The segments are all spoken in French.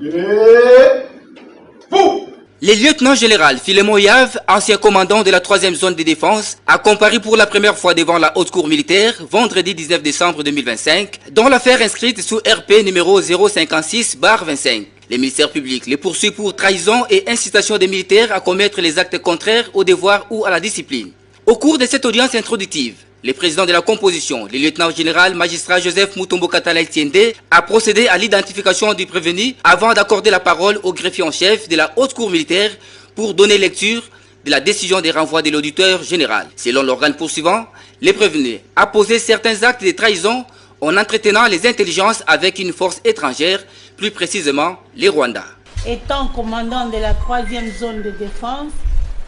Le lieutenant général Philémon Yave, ancien commandant de la 3e zone de défense, a comparu pour la première fois devant la haute cour militaire vendredi 19 décembre 2025, dont l'affaire inscrite sous RP numéro 056/25. Les ministères publics les poursuit pour trahison et incitation des militaires à commettre les actes contraires au devoir ou à la discipline. Au cours de cette audience introductive, le président de la composition, le lieutenant général magistrat Joseph Mutombo Katala Etiende, a procédé à l'identification du prévenu avant d'accorder la parole au greffier en chef de la haute cour militaire pour donner lecture de la décision de renvoi de l'auditeur général. Selon l'organe poursuivant, le prévenu a posé certains actes de trahison en entretenant les intelligences avec une force étrangère, plus précisément les Rwandais. Étant commandant de la 3e zone de défense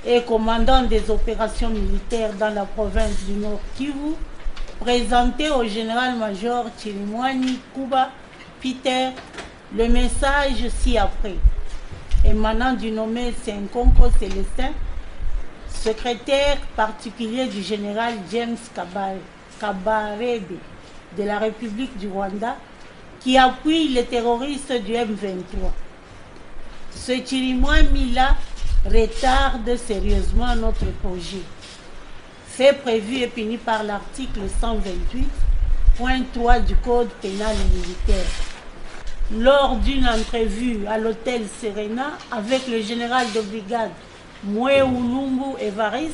et commandant des opérations militaires dans la province du Nord Kivu, présenté au général-major Chirimwani Kuba Peter le message ci-après, émanant du nommé Senkonko Célestin, secrétaire particulier du général James Kabarebe de la République du Rwanda, qui appuie les terroristes du M23. Ce Chirimwani-là retarde sérieusement notre projet. Fait prévu et puni par l'article 128.3 du Code pénal militaire. Lors d'une entrevue à l'hôtel Serena avec le général de brigade Mweulumbu Evariste,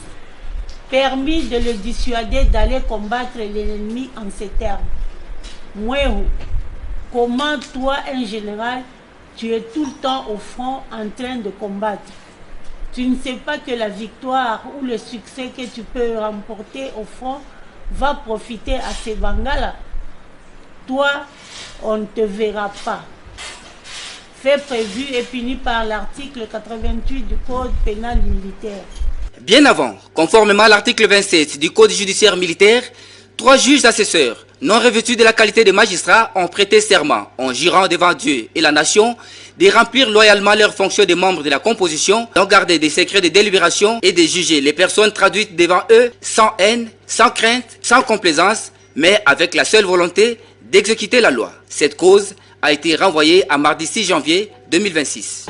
permis de le dissuader d'aller combattre l'ennemi en ces termes. Mweu, comment toi, un général, tu es tout le temps au front en train de combattre? Tu ne sais pas que la victoire ou le succès que tu peux remporter au front va profiter à ces Bangala. Toi, on ne te verra pas. Fait prévu et puni par l'article 88 du Code pénal militaire. Bien avant, conformément à l'article 27 du Code judiciaire militaire, 3 juges assesseurs non revêtus de la qualité de magistrats ont prêté serment en jurant devant Dieu et la nation de remplir loyalement leurs fonctions de membres de la composition, d'en garder des secrets de délibération et de juger les personnes traduites devant eux sans haine, sans crainte, sans complaisance, mais avec la seule volonté d'exécuter la loi. Cette cause a été renvoyée à mardi 6 janvier 2026.